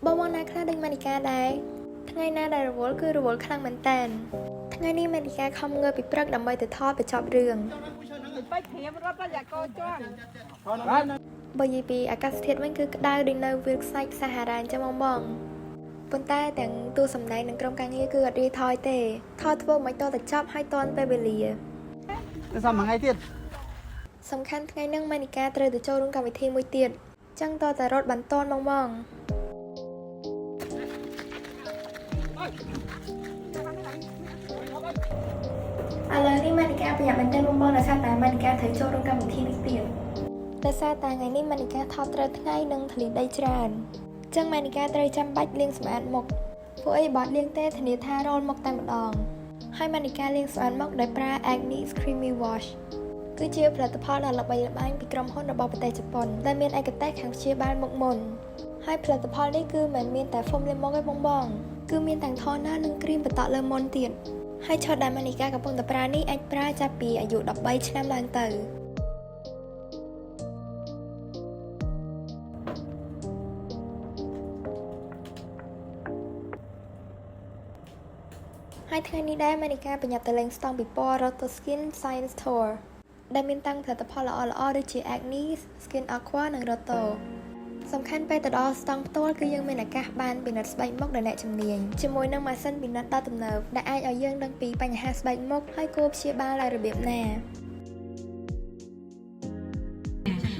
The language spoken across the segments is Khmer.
បងមកណាខ្លះដូចម៉ានីកាដែរថ្ងៃណាដែលរវល់គឺរវល់ខ្លាំងមែនតើថ្ងៃនេះម៉ានីកាខំងើបពីព្រឹកដើម្បីទៅថតបញ្ចប់រឿងបើនិយាយពីអាកាសធាតុវិញគឺក្តៅដូចនៅវាលខ្សាច់សាហារ៉ាអញ្ចឹងបងប៉ុន្តែទាំងតួសម្ដែងនិងក្រុមការងារគឺអត់រីថយទេថតធ្វើមិនតតែចប់ហើយតនពេលវេលាទៅសំថ្ងៃទៀតសំខាន់ថ្ងៃហ្នឹងម៉ានីកាត្រូវទៅចូលរួមកម្មវិធីមួយទៀតចឹងតតែរត់បានតនបងឥឡូវនេះម៉ានីកាប្រញាប់មែនទែនបងដោយសារតែម៉ានីកាត្រូវចូលរួមកម្មវិធីនេះទៀតដោយសារតែថ្ងៃនេះម៉ានីកាថតត្រូវថ្ងៃនិងធលីដីច្រើនចឹងម៉ានីកាត្រូវចាំបាច់លាងសម្អាតមុខពួកអីបើលាងទេធានាថារលមុខតែម្ដងហើយម៉ានីកាលាងសម្អាតមុខដោយប្រើ Agnes Creamy Wash គឺជាផលិតផលដ៏ល្បីល្បាញពីក្រុមហ៊ុនរបស់ប្រទេសជប៉ុនដែលមានឯកទេសខាងព្យាបាលមុខមុនហើយផលិតផលនេះគឺមិនមានតែហ្វូមលាងមុខទេបងគឺមានទាំងថន័រនិងគ្រីមបន្តក់លើមុនទៀតហើយឈុតដែលម៉ានីកាកំពុងតែប្រើនេះអាចប្រើចាប់ពីអាយុ13ឆ្នាំឡើងទៅហើយថ្ងៃនេះដែរម៉ានីកាប្រញាប់ទៅលេងស្តង់ពិព័រណ៍ Roto Skin Science Tour ដែលមានតាំងផលិតផលល្អៗដូចជា Agnes Skin Aqua និង Roto សំខាន់ពេលទៅដល់ស្តង់ផ្ទាល់គឺយើងមានឱកាសបានពិនិត្យស្បែកមុខដោយអ្នកជំនាញជាមួយនឹងម៉ាស៊ីនពិនិត្យដ៏ទំនើបដែលអាចឲ្យយើងដឹងពីបញ្ហាស្បែកមុខហើយគួរព្យាបាលដោយរបៀបណា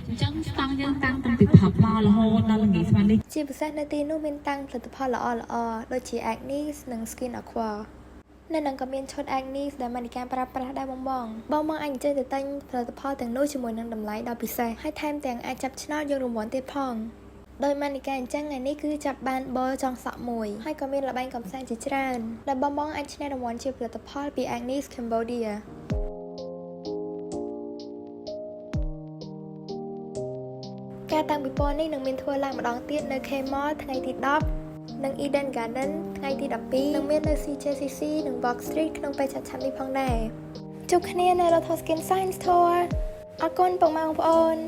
អញ្ចឹងស្តង់យើងតាំងពីផឹកមករហូតដល់ល្ងាចស្មាននេះជាពិសេសនៅទីនោះមានតាំងផលិតផលល្អៗដូចជា Agnes និង Skin Aquaនៅនឹងក៏មានឈុត Agnes ដែលម៉ានីកាប្រើប្រាស់ដែរបងអាចអញ្ជើញទៅទិញផលិតផលទាំងនោះជាមួយនឹងតម្លៃដ៏ពិសេសហើយថែមទាំងអាចចាប់ឆ្នោតយករង្វាន់ទៀតផងដោយម៉ានីកាអញ្ចឹងថ្ងៃនេះគឺចាប់បានបលចង់សក់មួយហើយក៏មានល្បែងកម្សាន្តជាច្រើនដែលបងអាចឈ្នះរង្វាន់ជាផលិតផលពី Agnes Cambodia ការតាំងពិព័រណ៍នេះនឹងមានធ្វើឡើងម្ដងទៀតនៅ K-Mall ថ្ងៃទី10និង Eden Garden ថ្ងៃទី12និងមាននៅ CJCC និង Box Street ក្នុងពេលឆាប់ៗនេះផងដែរជួបគ្នានៅ Roto Skin Science Tour អរគុណបងប្អូន